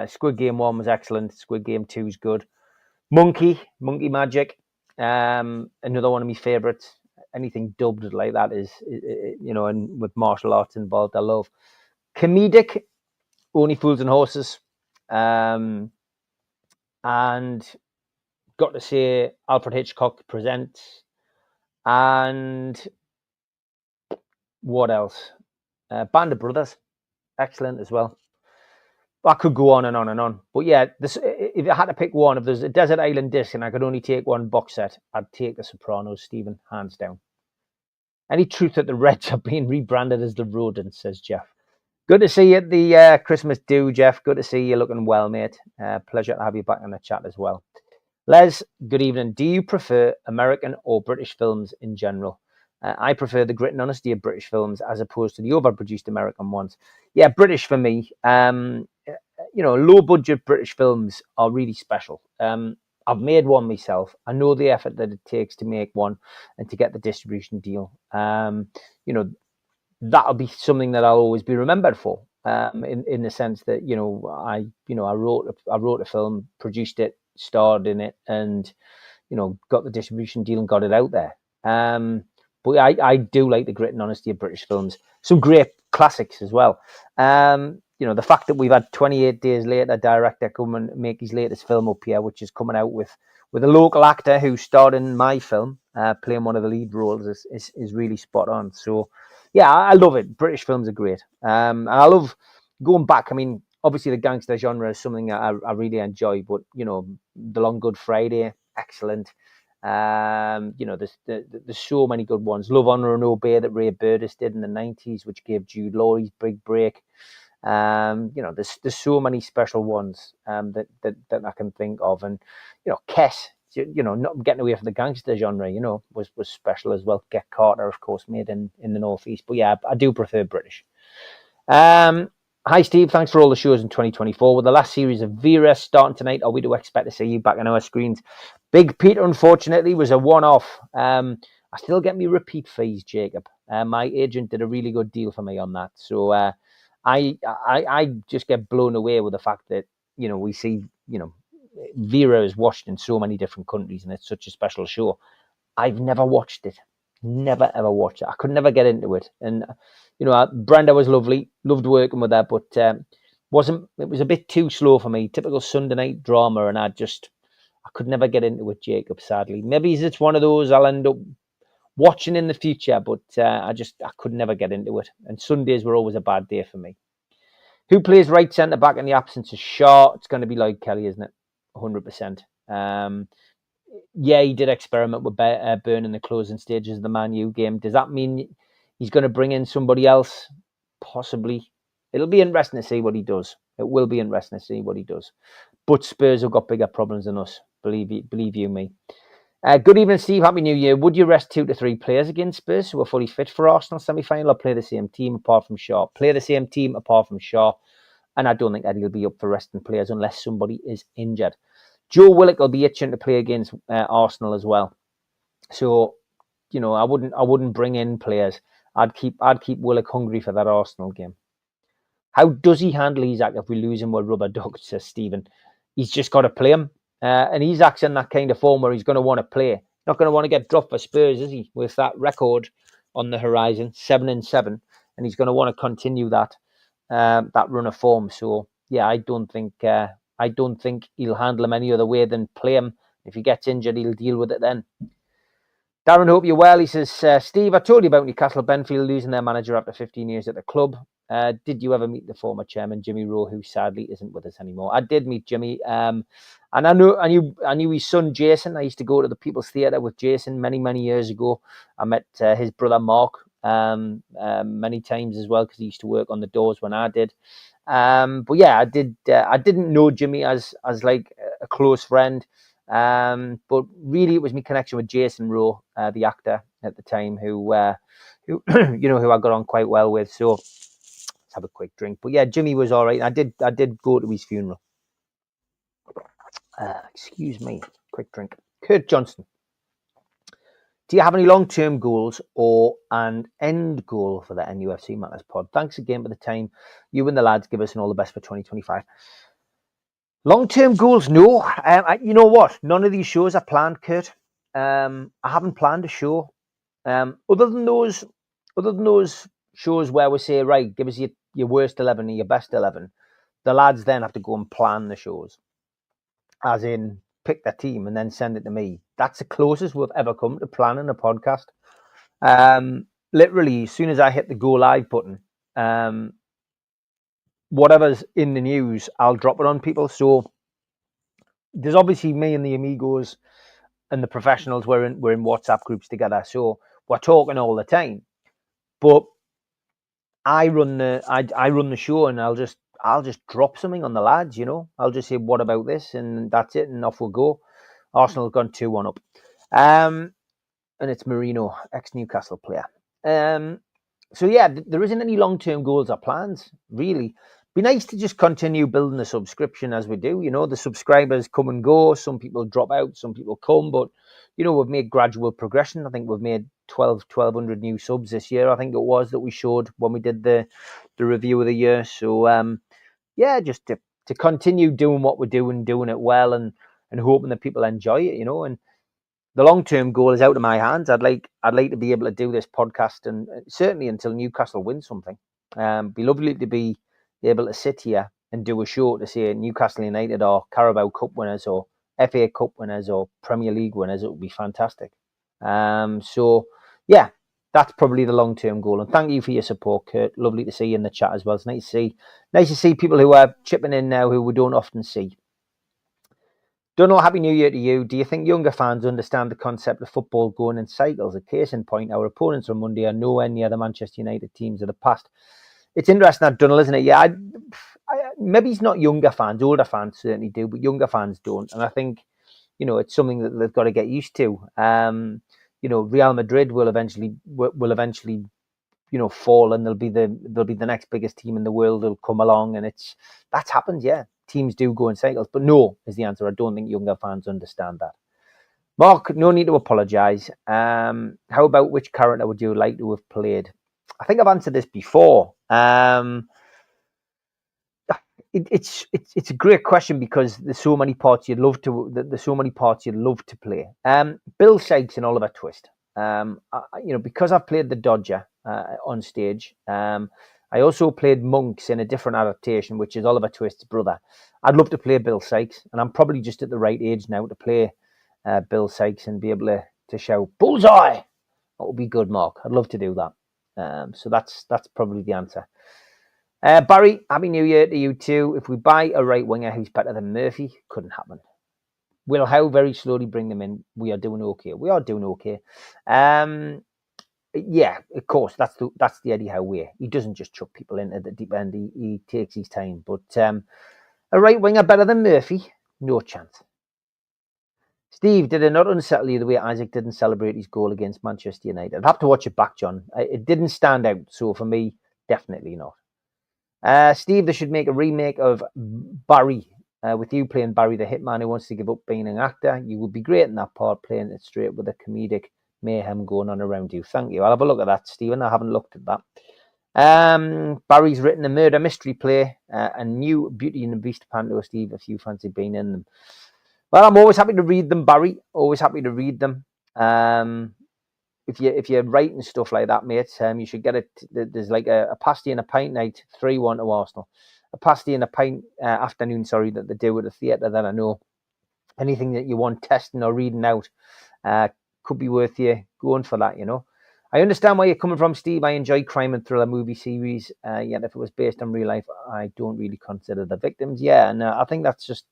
Squid Game 1 was excellent. Squid Game 2 is good. Monkey Magic. Another one of my favourites. Anything dubbed like that is, and with martial arts involved, I love. Comedic, Only Fools and Horses. And got to say, Alfred Hitchcock Presents. And what else? Band of Brothers. Excellent as well. I could go on and on and on. But yeah, if I had to pick one, if there's a Desert Island Disc and I could only take one box set, I'd take The Sopranos, Stephen, hands down. Any truth that the Reds are being rebranded as the Rodents, says Jeff. Good to see you at the Christmas do, Jeff. Good to see you looking well, mate. Pleasure to have you back in the chat as well. Les, good evening. Do you prefer American or British films in general? I prefer the grit and honesty of British films as opposed to the overproduced American ones. Yeah, British for me. Low budget British films are really special. I've made one myself. I know the effort that it takes to make one and to get the distribution deal. That'll be something that I'll always be remembered for. In the sense that I wrote a film, produced it, starred in it, and got the distribution deal and got it out there. But I do like the grit and honesty of British films. Some great classics as well. The fact that we've had 28 Days Later director come and make his latest film up here, which is coming out with a local actor who starred in my film, playing one of the lead roles, is really spot on. So, yeah, I love it. British films are great. And I love going back. I mean, obviously the gangster genre is something I really enjoy, but, The Long Good Friday, excellent. You know, there's so many good ones. Love, Honour and Obey that Ray Burtis did in the 90s, which gave Jude Law his big break. You know, there's so many special ones that I can think of. And, you know, Kess, you know, not getting away from the gangster genre, you know, was special as well. Get Carter, of course, made in the Northeast. But yeah, I do prefer British. Hi, Steve. Thanks for all the shows in 2024. With the last series of Vera starting tonight, are we to expect to see you back on our screens? Big Peter, unfortunately, was a one-off. I still get me repeat fees, Jacob. My agent did a really good deal for me on that. So I just get blown away with the fact that, you know, we see, you know, Vera is watched in so many different countries and it's such a special show. I've never watched it. Never, ever watched it. I could never get into it. And, you know, Brenda was lovely. Loved working with her, but it was a bit too slow for me. Typical Sunday night drama. And I could never get into it, Jacob, sadly. Maybe it's one of those I'll end up watching in the future, but I could never get into it. And Sundays were always a bad day for me. Who plays right centre back in the absence of Shaw? It's going to be Lloyd Kelly, isn't it? 100%. Yeah, he did experiment with Burn in the closing stages of the Man U game. Does that mean he's going to bring in somebody else? Possibly. It'll be interesting to see what he does. It will be interesting to see what he does. But Spurs have got bigger problems than us. Believe you me. Good evening, Steve. Happy New Year. Would you rest 2 to 3 players against Spurs who are fully fit for Arsenal semi-final, or play the same team apart from Shaw? Play the same team apart from Shaw. And I don't think Eddie will be up for resting players unless somebody is injured. Joe Willock will be itching to play against Arsenal as well. So, you know, I wouldn't bring in players. I'd keep Willock hungry for that Arsenal game. How does he handle Isak if we lose him with rubber duck, says Stephen? He's just got to play him. And Isak's in that kind of form where he's going to want to play. Not going to want to get dropped for Spurs, is he? With that record on the horizon, 7-7, and he's going to want to continue that run of form. So yeah, I don't think he'll handle him any other way than play him. If he gets injured, he'll deal with it then. Darren, hope you're well. He says, Steve, I told you about Newcastle Benfield losing their manager after 15 years at the club. Did you ever meet the former chairman, Jimmy Rowe, who sadly isn't with us anymore? I did meet Jimmy. And I knew his son, Jason. I used to go to the People's Theatre with Jason many, many years ago. I met his brother, Mark, many times as well, because he used to work on the doors when I did. But yeah, I didn't know Jimmy as like a close friend. But really it was my connection with Jason Rowe, the actor at the time, who you know, who I got on quite well with. So let's have a quick drink. But yeah, Jimmy was all right. I did go to his funeral. Excuse me, quick drink. Kurt Johnson. Do you have any long-term goals or an end goal for the NUFC Matters pod? Thanks again for the time you and the lads give us, and all the best for 2025. Long-term goals, no. You know what? None of these shows are planned, Kurt. I haven't planned a show. Other than those shows where we say, right, give us your worst 11 and your best 11, the lads then have to go and plan the shows. As in, pick their team and then send it to me. That's the closest we've ever come to planning a podcast. Literally, as soon as I hit the go live button, whatever's in the news, I'll drop it on people. So there's obviously me and the amigos and the professionals. We're in WhatsApp groups together, so we're talking all the time. But I run the show, and I'll just drop something on the lads. You know, I'll just say, what about this, and that's it, and off we'll go. Arsenal have gone 2-1 up, and it's Marino, ex-Newcastle player. So yeah, there isn't any long-term goals or plans really. Be nice to just continue building the subscription as we do. You know, the subscribers come and go. Some people drop out, some people come, but you know, we've made gradual progression. I think we've made 1,200 new subs this year. I think it was that we showed when we did the review of the year. So yeah, just to continue doing what we're doing it well, and hoping that people enjoy it. You know, and the long-term goal is out of my hands. I'd like to be able to do this podcast, and certainly until Newcastle wins something. Be lovely to be able to sit here and do a show to say Newcastle United or Carabao Cup winners or FA Cup winners or Premier League winners. It would be fantastic. So yeah, that's probably the long-term goal. And thank you for your support, Kurt. Lovely to see you in the chat as well. It's nice to see people who are chipping in now who we don't often see. Donald, Happy New Year to you. Do you think younger fans understand the concept of football going in cycles? A case in point, our opponents on Monday are nowhere near the Manchester United teams of the past. It's interesting that, Donald, isn't it? Yeah, maybe it's not younger fans. Older fans certainly do, but younger fans don't. And I think, it's something that they've got to get used to. Real Madrid will eventually fall, and they'll be the next biggest team in the world. They'll come along, and that's happened. Yeah, teams do go in cycles, but no is the answer. I don't think younger fans understand that. Mark, no need to apologise. How about which character would you like to have played? I think I've answered this before. It's a great question because there's so many parts you'd love to. There's so many parts you'd love to play. Bill Sykes and Oliver Twist. Because I've played the Dodger on stage. I also played Monks in a different adaptation, which is Oliver Twist's brother. I'd love to play Bill Sykes, and I'm probably just at the right age now to play Bill Sykes and be able to shout bullseye. That would be good, Mark. I'd love to do that. So that's probably the answer. Barry, Happy New Year to you too. If we buy a right winger who's better than Murphy, couldn't happen. Will Howe very slowly bring them in? We are doing okay. We are doing okay. Yeah, of course. That's the Eddie Howe way. He doesn't just chuck people into the deep end. He takes his time. But a right winger better than Murphy? No chance. Steve, did it not unsettle you the way Isaac didn't celebrate his goal against Manchester United? I'd have to watch it back, John. It didn't stand out. So for me, definitely not. Steve, they should make a remake of Barry, with you playing Barry the hitman who wants to give up being an actor. You would be great in that part, playing it straight with a comedic mayhem going on around you. Thank you. I'll have a look at that, Stephen. I haven't looked at that. Barry's written a murder mystery play, a new Beauty and the Beast panto, Steve, if you fancy being in them. Well, I'm always happy to read them, Barry. Always happy to read them. If you're writing stuff like that, mate, you should get it. There's like a pasty and a pint night, 3-1 to Arsenal. A pasty and a pint afternoon, that they do at the theatre. That I know. Anything that you want testing or reading out could be worth you going for that. I understand where you're coming from, Steve. I enjoy crime and thriller movie series. Yet if it was based on real life, I don't really consider the victims. Yeah, and I think that's just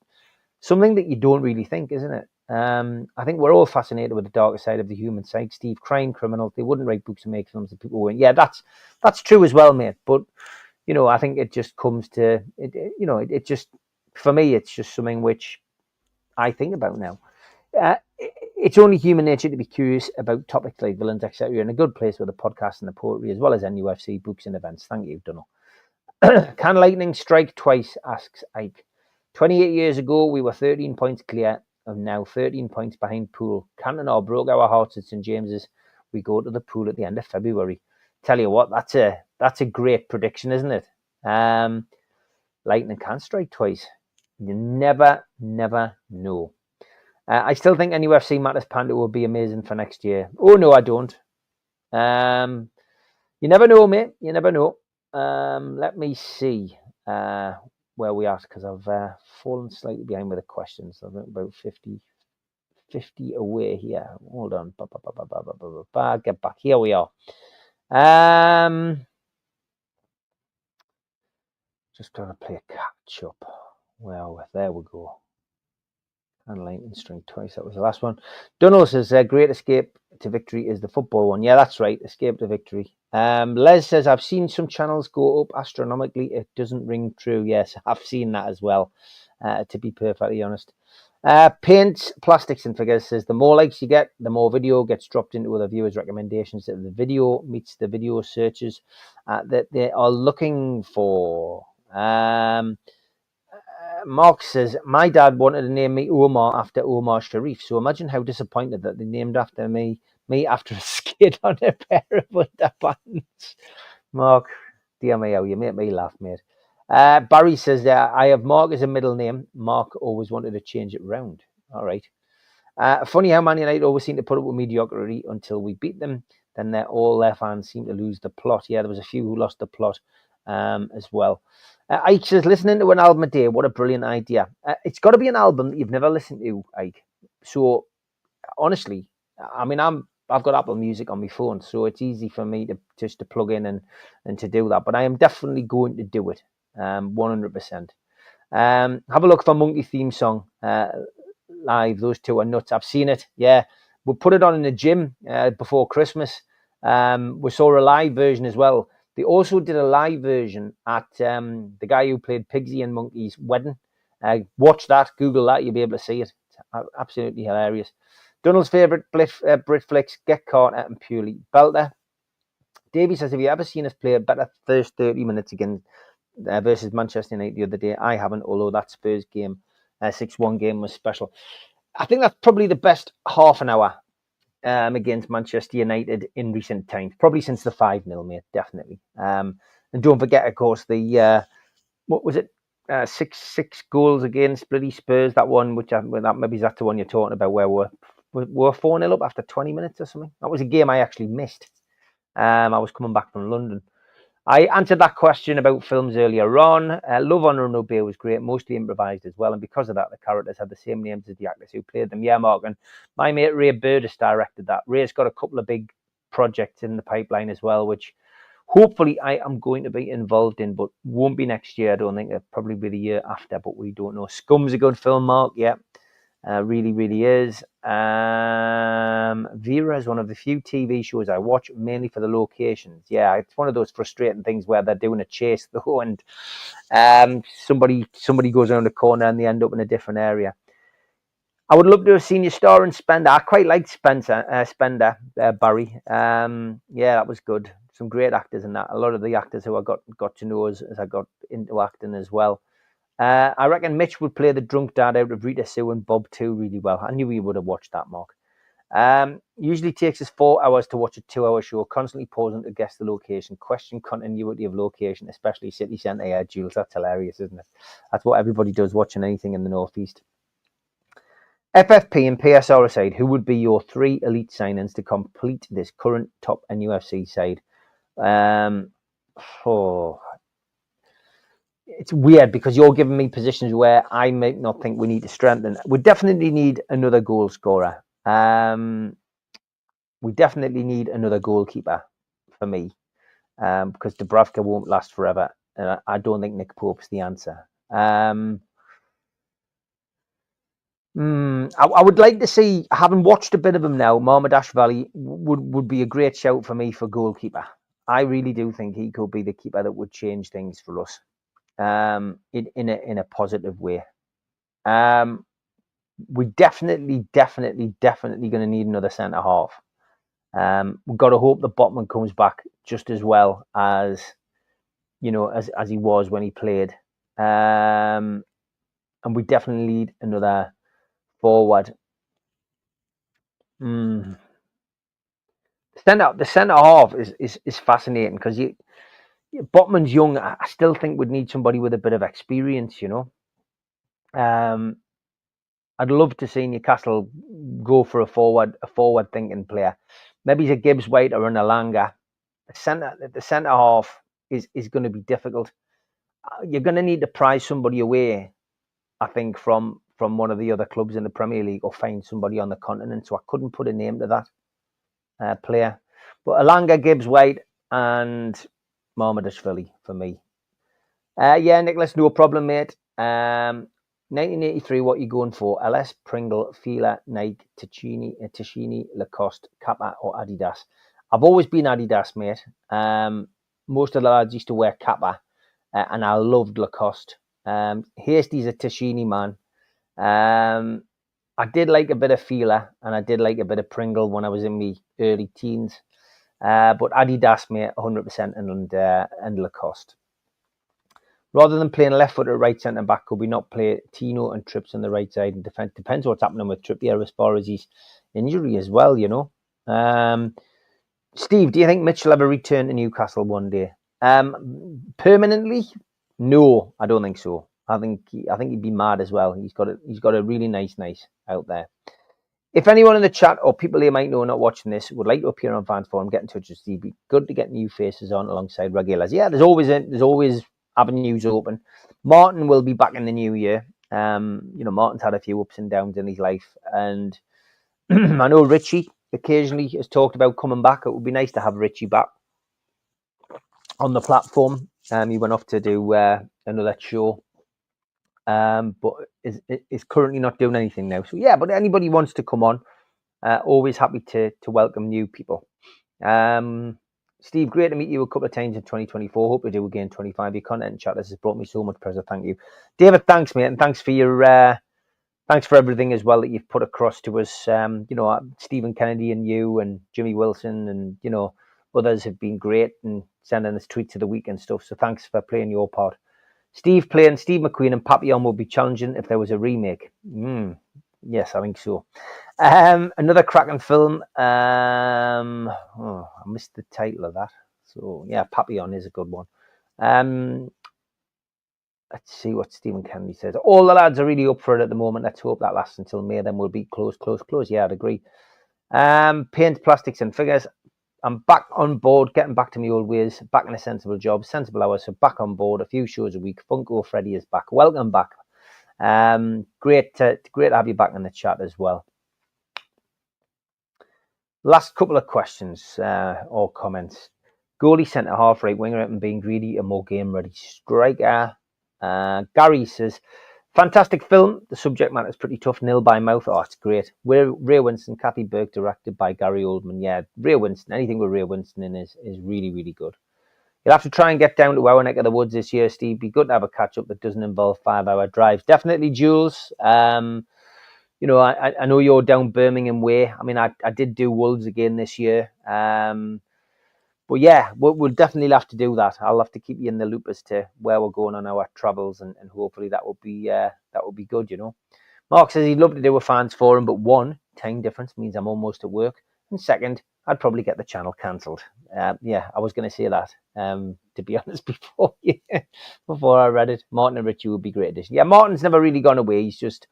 something that you don't really think, isn't it? I think we're all fascinated with the darker side of the human psyche, Steve. Crime criminals, they wouldn't write books and make films that people wouldn't. Yeah, that's true as well, mate. But I think it just comes to it. It just, for me, it's just something which I think about now. It's only human nature to be curious about topics like villains, etc. You're in a good place with the podcast and the poetry, as well as NUFC books and events. Thank you, Donald. Can lightning strike twice? Asks Ike. 28 years ago, we were 13 points clear. And now 13 points behind Poole. Cantona broke our hearts at St James's. We go to the Pool at the end of February. Tell you what, that's a great prediction, isn't it? Lightning can strike twice. You never know. I still think NUFC Matters Panda will be amazing for next year. Oh no, I don't. You never know, mate. You never know. Let me see where we are, because I've fallen slightly behind with the questions. I'm about 50 away here. Hold on. Get back. Here we are. Just trying to play a catch up. Well, there we go. And lightning string twice. That was the last one. Donald says, great escape to victory is the football one. Yeah, that's right. Escape to victory. Les says, I've seen some channels go up astronomically. It doesn't ring true. Yes, I've seen that as well, to be perfectly honest. Paints, Plastics and Figures says, the more likes you get, the more video gets dropped into other viewers' recommendations. That the video meets the video searches that they are looking for. Mark says, my dad wanted to name me Omar after Omar Sharif. So imagine how disappointed that they named after me after a skid on a pair of underpants. Mark, dear me, how you make me laugh, mate. Barry says, I have Mark as a middle name. Mark always wanted to change it round. All right. Funny how Man United always seem to put up with mediocrity until we beat them. Then all their fans seem to lose the plot. Yeah, there was a few who lost the plot as well. Ike says, listening to an album a day, what a brilliant idea. It's got to be an album that you've never listened to, Ike. So, honestly, I mean, I've got Apple Music on my phone, so it's easy for me to just to plug in and to do that. But I am definitely going to do it, 100%. Have a look for Monkey theme song. live. Those two are nuts. I've seen it. Yeah, we put it on in the gym before Christmas. We saw a live version as well. They also did a live version at the guy who played Pigsy and Monkey's wedding. Watch that, Google that, you'll be able to see it. It's absolutely hilarious. Donald's favourite Brit flicks, Get Carter and Purely Belter. Davey says, have you ever seen us play a better first 30 minutes again versus Manchester United the other day? I haven't, although that Spurs game, 6-1 game was special. I think that's probably the best half an hour against Manchester United in recent times. Probably since the 5-0, mate, definitely. And don't forget, of course, the, what was it? 6 goals against bloody Spurs. That one, that maybe that's the one you're talking about, where we're 4-0 up after 20 minutes or something. That was a game I actually missed. I was coming back from London. I answered that question about films earlier on. Love, Honour and Obey was great, mostly improvised as well. And because of that, the characters had the same names as the actors who played them. Yeah, Mark. And my mate Ray Burdiss directed that. Ray's got a couple of big projects in the pipeline as well, which hopefully I am going to be involved in, but won't be next year. I don't think. It'll probably be the year after, but we don't know. Scum's a good film, Mark. Yeah. Really, really is. Vera is one of the few TV shows I watch mainly for the locations. Yeah, it's one of those frustrating things where they're doing a chase though, and somebody goes around the corner and they end up in a different area. I would love to have seen you star in Spender. I quite liked Spender, Barry. Yeah, that was good. Some great actors in that. A lot of the actors who I got to know as I got into acting as well. I reckon Mitch would play the drunk dad out of Rita Sue and Bob 2 really well. I knew he would have watched that, Mark. Usually takes us 4 hours to watch a 2-hour show, constantly pausing to guess the location, question continuity of location, especially city centre. Yeah, Jules, that's hilarious, isn't it? That's what everybody does watching anything in the Northeast. FFP and PSR aside, who would be your 3 elite signings to complete this current top NUFC side? It's weird because you're giving me positions where I might not think we need to strengthen. We definitely need another goal scorer. We definitely need another goalkeeper for me, because Dubravka won't last forever. And I don't think Nick Pope's the answer. I would like to see, having watched a bit of him now, Mohammadashvili would be a great shout for me for goalkeeper. I really do think he could be the keeper that would change things for us. In a positive way. We definitely going to need another centre half. We've got to hope that Botman comes back just as well as as he was when he played. And we definitely need another forward. The centre half is fascinating because Botman's young. I still think we'd need somebody with a bit of experience, I'd love to see Newcastle go for a forward thinking player. Maybe he's a Gibbs White or an Alanga. The centre half is going to be difficult. You're going to need to prize somebody away, I think, from one of the other clubs in the Premier League, or find somebody on the continent. So I couldn't put a name to that player. But Alanga, Gibbs White, and Mohammadashvili for me. Yeah, Nicholas, no problem, mate. 1983, what are you going for? LS, Pringle, Fila, Nike, Tachini, Lacoste, Kappa, or Adidas? I've always been Adidas, mate. Most of the lads used to wear Kappa, and I loved Lacoste. Hasty's a Tachini man. I did like a bit of Fila, and I did like a bit of Pringle when I was in my early teens. But Adidas, mate, 100%, and Lacoste. Rather than playing left foot or right centre back, could we not play Tino and Trips on the right side and defend? Depends what's happening with Trippier as far as his injury as well, Steve, do you think Mitch will ever return to Newcastle one day? Permanently? No, I don't think so. I think he'd be mad as well. He's got a really nice out there. If anyone in the chat or people you might know not watching this would like to appear on Fans Forum, get in touch with Steve. It'd be good to get new faces on alongside regulars. Yeah, there's always avenues open. Martin will be back in the new year. Martin's had a few ups and downs in his life, and I know Richie occasionally has talked about coming back. It would be nice to have Richie back on the platform. He went off to do another show but is currently not doing anything now. So yeah, but anybody wants to come on, always happy to welcome new people. Steve, great to meet you a couple of times in 2024. Hope to do again 25. Your content and chat has brought me so much pleasure. Thank you, David. Thanks, mate, and thanks for your thanks for everything as well that you've put across to us. Stephen Kennedy and you and Jimmy Wilson and others have been great and sending us tweets of the week and stuff. So thanks for playing your part. Steve playing Steve McQueen and Papillon would be challenging if there was a remake. Yes, I think so. Another cracking film. I missed the title of that. So yeah, Papillon is a good one. Let's see what Stephen Kennedy says. All the lads are really up for it at the moment. Let's hope that lasts until May. Then we'll be close. Yeah, I'd agree. Paint, plastics and figures. I'm back on board, getting back to my old ways, back in a sensible job, sensible hours, so back on board, a few shows a week. Funko Freddy is back. Welcome back. Great to have you back in the chat as well. Last couple of questions or comments. Goalie, centre half, right winger, and being greedy and more game ready striker. Gary says, fantastic film. The subject matter is pretty tough. Nil by mouth. Oh, it's great. Ray Winston, Kathy Burke, directed by Gary Oldman. Yeah, Ray Winston. Anything with Ray Winston in is really, really good. You'll have to try and get down to our neck of the woods this year, Steve. Be good to have a catch up that doesn't involve 5-hour drives. Definitely, Jules. I know you're down Birmingham way. I mean, I did do Wolves again this year. But yeah, we'll definitely have to do that. I'll have to keep you in the loop as to where we're going on our travels, and hopefully that will be good. Mark says he'd love to do a fans forum, but one, time difference means I'm almost at work, and second, I'd probably get the channel cancelled. Yeah, I was going to say that. To be honest, before I read it, Martin and Richie would be great addition. Yeah, Martin's never really gone away. He's just,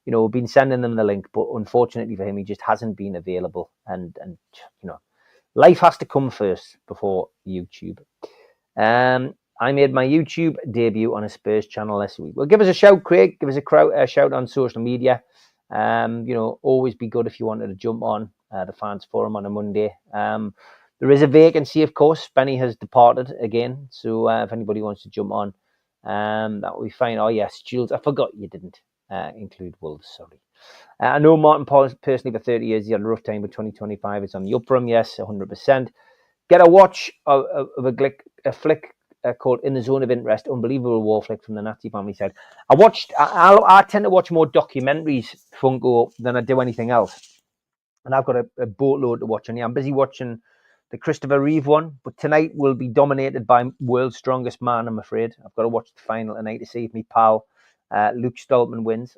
been sending them the link, but unfortunately for him, he just hasn't been available, and life has to come first before YouTube. I made my YouTube debut on a Spurs channel this week. Well, give us a shout, Craig. Give us a shout on social media. Always be good if you wanted to jump on the fans forum on a Monday. There is a vacancy, of course. Benny has departed again, so if anybody wants to jump on, that will be fine. Oh yes, Jules, I forgot you didn't include Wolves. Sorry. I know Martin personally for 30 years. He had a rough time, but 2025 is on the up for him. Yes, 100%. Get a watch of a flick called In the Zone of Interest. Unbelievable war flick from the Nazi family side. I tend to watch more documentaries, Funko, than I do anything else. And I've got a boatload to watch. And yeah, I'm busy watching the Christopher Reeve one. But tonight will be dominated by World's Strongest Man, I'm afraid. I've got to watch the final tonight to see if my pal Luke Stoltman wins.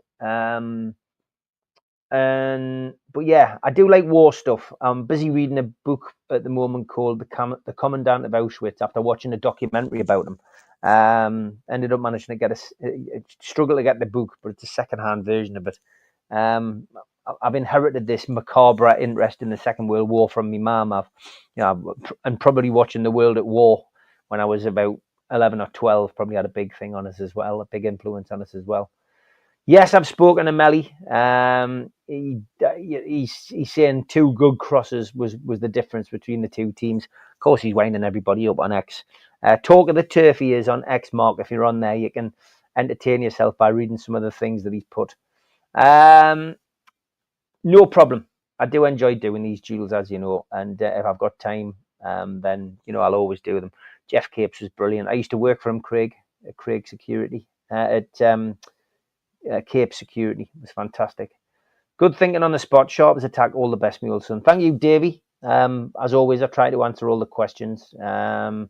But yeah, I do like war stuff. I'm busy reading a book at the moment called The Commandant of Auschwitz after watching a documentary about him. Ended up managing to struggle to get the book, but it's a second-hand version of it. I've inherited this macabre interest in the Second World War from my mum. And probably watching The World at War when I was about 11 or 12 probably had a big thing on us as well, a big influence on us as well. Yes, I've spoken to Melly. He's saying 2 good crosses was the difference between the two teams. Of course, he's winding everybody up on X. Talk of the Turf he is on X, Mark. If you're on there, you can entertain yourself by reading some of the things that he's put. No problem. I do enjoy doing these duels, as you know, and if I've got time, then I'll always do them. Jeff Capes was brilliant. I used to work for him, Craig Security at Cape Security. It was fantastic. Good thinking on the spot. Sharp as attack. All the best, Mule Son. Thank you, Davey. As always, I try to answer all the questions. I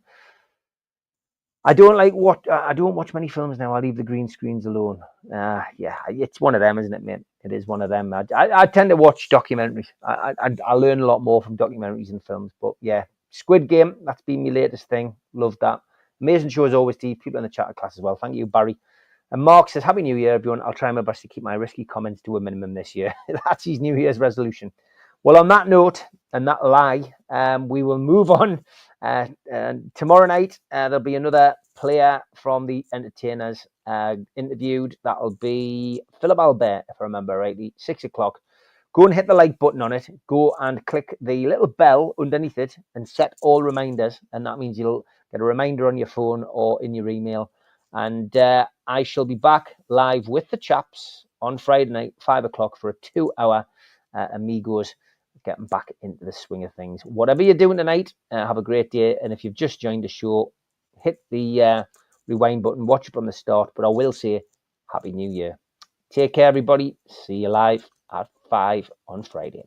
don't watch many films now. I leave the green screens alone. Yeah, it's one of them, isn't it, mate? It is one of them. I tend to watch documentaries. I learn a lot more from documentaries and films. But yeah, Squid Game. That's been my latest thing. Love that. Amazing show as always, Steve. People in the chat class as well. Thank you, Barry. And Mark says, Happy New Year, everyone. I'll try my best to keep my risky comments to a minimum this year. That's his New Year's resolution. Well, on that note and that lie, we will move on. Tomorrow night, there'll be another player from the Entertainers interviewed. That'll be Philip Albert, if I remember rightly, 6 o'clock. Go and hit the like button on it. Go and click the little bell underneath it and set all reminders. And that means you'll get a reminder on your phone or in your email And I shall be back live with the chaps on Friday night, 5 o'clock, for a 2-hour Amigos, getting back into the swing of things. Whatever you're doing tonight, have a great day. And if you've just joined the show, hit the rewind button, watch it from the start. But I will say Happy New Year. Take care, everybody. See you live at 5 on Friday.